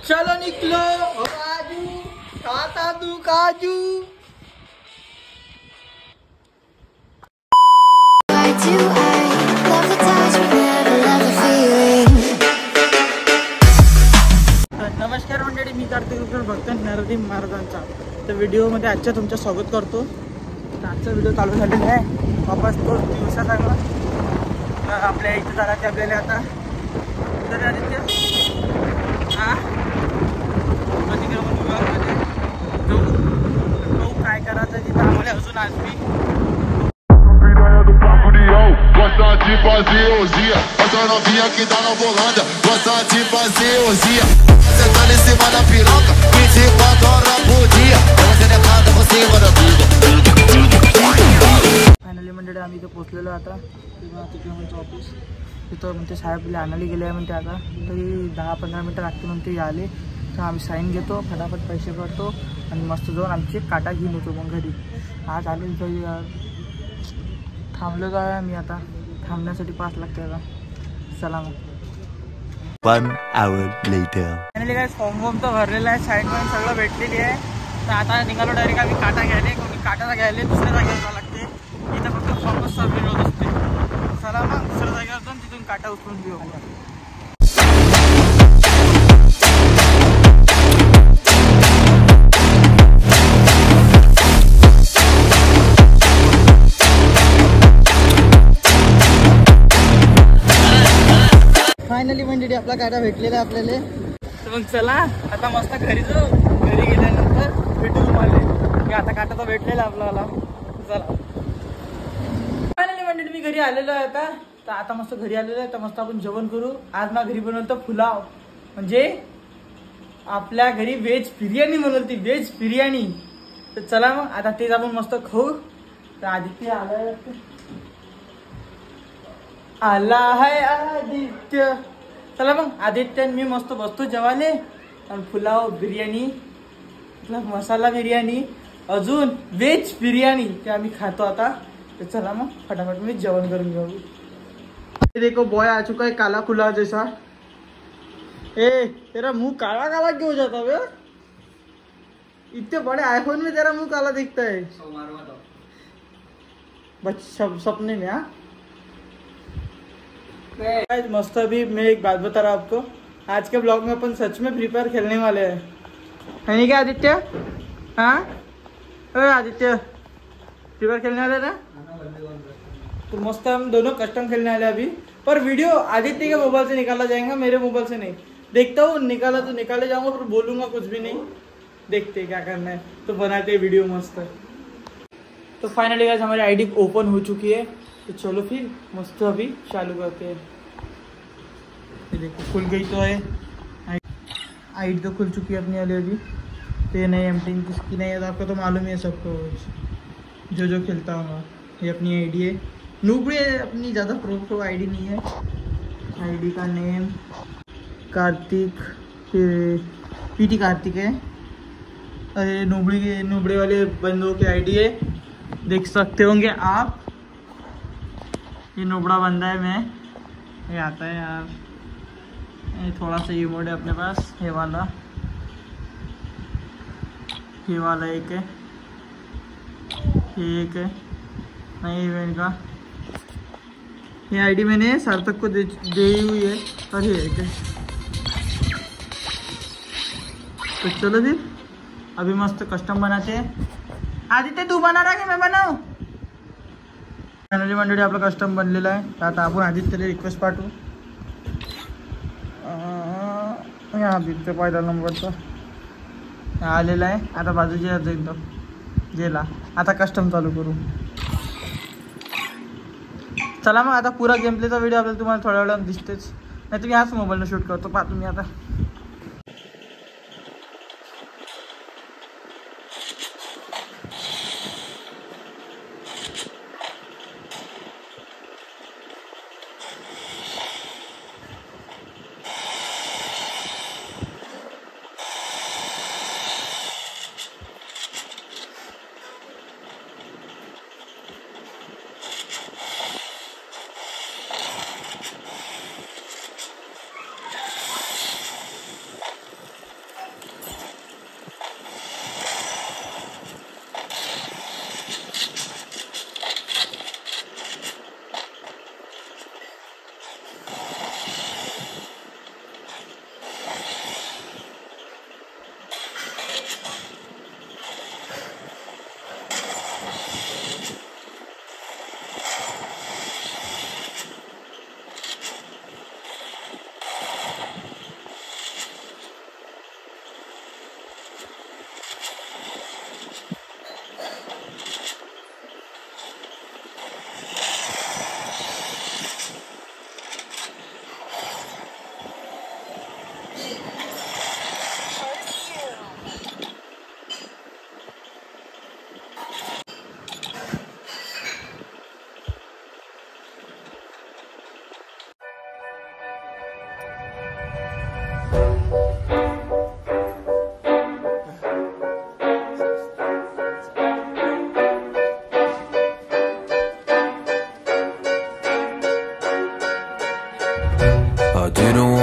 चलो निकलो काजू खाता तू काजू। नमस्कार मंडळी, मी कार्तिक भक्त नरसिंह महाराजांचा तर व्हिडिओमध्ये आजच्या तुमचं स्वागत करतो। तर आजचा व्हिडिओ चालू झालेला आहे वापस तोच दिवसाचा आपल्या इथं जायचं आपल्याला आता तर आदित्य अतिक्रमण विभागामध्ये जाऊ काय करायचं तिथं आम्हाला अजून आज मी gosta de fazer orgia, essa novinha que tá na volanda, gosta de fazer orgia. Você tá em cima da piroca, 24 horas por dia, você decada por cima da tudo. Finally मंडळी आम्ही इथं पोहोचलेलो आता अतिक्रमणचं ऑफिस तिथं म्हणते साहेब आणायला गेले आहे म्हणते आता तरी 10-15 मिनटं लागते म्हणते आले तर आम्ही साईन घेतो फटाफट पैसे भरतो आणि मस्त जाऊन आमचे काटा घेऊन येतो मग घरी। आज आले तरी थांबलो काय मी आता थांबण्यासाठी 5 लागते आता चला मग। 1 hour later फायनली काय फॉर्म वॉर्म तर भरलेला आहे साईन वाईन सगळं भेटलेली आहे तर आता निघालो डायरेक्ट आम्ही काटा घ्यायला कोणी काटाला घ्यायला दुसऱ्या जागेवर जावं लागते इथं फक्त फॉर्मच सबमिट होत असते। चला मग दुसऱ्या जागेवर जाऊन तिथून काटा उचलून घेऊ। फायनली मंडळी आपला काटा भेटलेला आहे आपल्याला तर मग चला आता मस्त घरी जाऊ। घरी गेल्यानंतर भेटू तुम्हाला आता काटा तर भेटलेला आपल्याला चला। फायनली मंडळी मी घरी आलेलो आहे आता तर आता मस्त घरी आलेलो आहे तर मस्त आपण जेवण करू। आज ना घरी बनवलं पुलाव म्हणजे आपल्या घरी व्हेज बिर्याणी बनवली व्हेज बिर्याणी तर चला मग आता तेच आपण मस्त खाऊ। तर आदित्य आला है आदित्य चला मग आदित्य मी मस्त बसतो जेवाले आणि पुलाव बिर्याणी मसाला बिर्याणी अजून व्हेज बिर्याणी ते आम्ही खातो आता तर चला मग फटाफट मी जेवण करून घेऊ। देखो बॉय आ चुका है काला खुला जैसा। ए तेरा मुंह काला काला क्यों हो जाता है? इतने बड़े आईफोन में तेरा मुंह काला दिखता है। बस सपने में हाँ मस्त। अभी मैं एक बात बता रहा हूँ आपको, आज के ब्लॉग में अपन सच में फ्री फायर खेलने वाले हैं है नहीं क्या आदित्य? हाँ आदित्य फ्री फायर खेलने वाले ना तो मस्त हम दोनों कस्टम खेलने वाले अभी पर वीडियो आदित्य के मोबाइल से निकाला जाएगा मेरे मोबाइल से नहीं। देखता हूँ निकाला तो निकाले जाऊंगा पर बोलूंगा कुछ भी नहीं देखते क्या करना है तो बनाते वीडियो मस्त। तो फाइनली गाइस हमारी आईडी ओपन हो चुकी है तो चलो फिर मस्त अभी चालू करते हैं। ये देखो खुल गई तो है आईडी तो खुल चुकी है अपनी वाली अभी तो ये नई एमटिंग किसकी नहीं है तो आपको तो मालूम ही है सबको जो खेलता हूँ ये अपनी आईडी है। नूबड़ी अपनी ज़्यादा प्रो आईडी नहीं है। आईडी का नेम कार्तिक पीटी कार्तिक है। अरे नूबड़ी वाले बंदों की आईडी है देख सकते होंगे आप। ये नोबड़ा बंदा है मैं ये आता है यार ये थोड़ा सा ये मोड है अपने पास ये वाला एक है ये एक है नहीं इवेंट का ये आईडी मैंने सार्थक को दे हुई है और ये एक है। तो चलो फिर अभी मस्त कस्टम बनाते हैं। आदित्य तू बना रहा कि मैं बनाऊँ? फायनली मंडळी आपला कस्टम बनलेला आहे आता आपण आदित्यला रिक्वेस्ट पाठवू आदित्य पहिला नंबरचा आलेला आहे आता बाजूच्या जाईल तो गेला आता कस्टम चालू करू। चला मग आता पुरा गेम प्लेचा व्हिडिओ आपल्याला तुम्हाला थोड्या वेळात दिसतेच नाही तुम्ही हाच मोबाईलला शूट करतो पहा तुम्ही आता।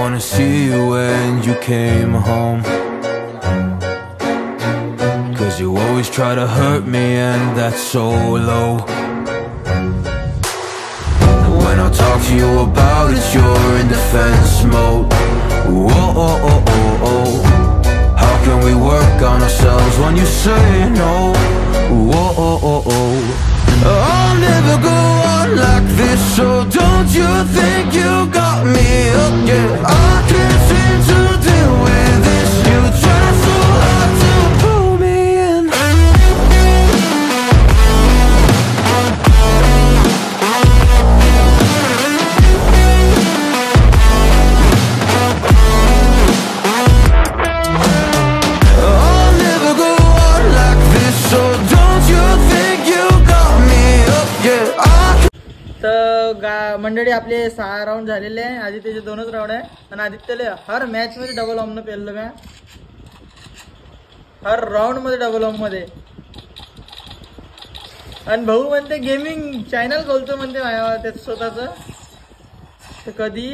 wanna see you when you came home. 'Cause you always try to hurt me and that's so low. When I talk to you about it, you're in defense mode. Whoa, oh, oh, oh, oh. How can we work on ourselves when you say no? Whoa, oh, oh, oh. I'll never go on like this, so don't you think you got me up yet? I can't seem to deal with this. You try so hard to pull me in. I'll never go on like this, so don't you think you got me up yet? तर मंडळी आपले 6 round झालेले आहे. आदित्यचे 2च round आहे आणि आदित्यला हर match मध्ये double ऑमनं पेललं म्या. हर round मध्ये डबल ऑम मध्ये. आणि भाऊ म्हणते गेमिंग चॅनल खोलतो म्हणते त्याचं स्वतःच. तर कधी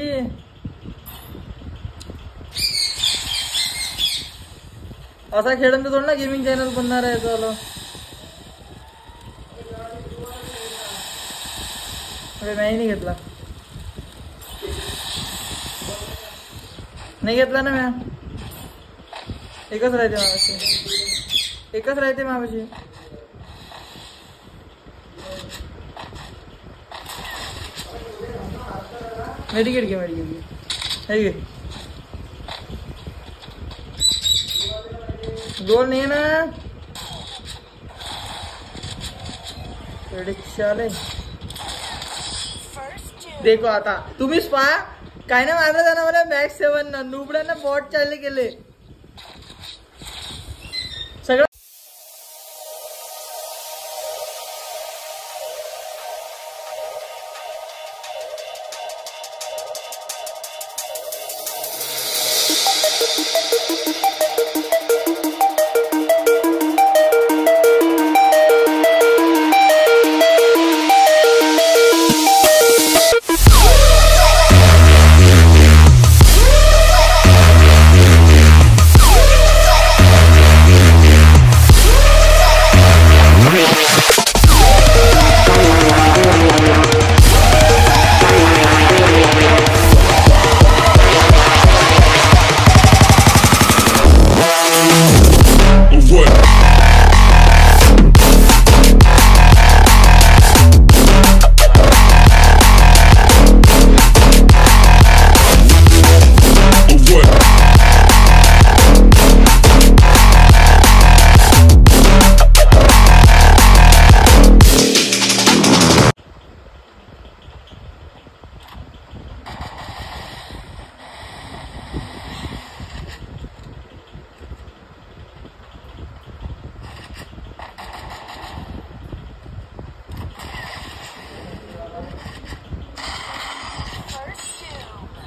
असा खेळून तर थोडं ना गेमिंग चॅनल बनणार आहे चालू. नाही घेतला ना म्या. एकच राहते मापाशी. मेडिकेट घे हे घे. गोल नाही ना चाले. देखो आता तुम्हीच पहा काय ना मारलं जाणार मला. मॅक्स 7 नुबड्यांना बॉट चालले केले सगळं.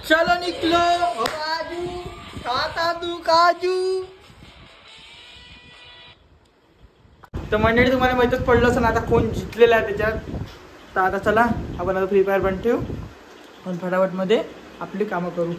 चलो निकलो काजू खाता तू काजू. तर मंडळी तुम्हाला माहितच पडलं असं ना आता कोण जिंकलेला आहे त्याच्यात. तर आता चला आपण आता फ्री फायर पण ठेवू आणि फटाफट मध्ये आपली कामं करू.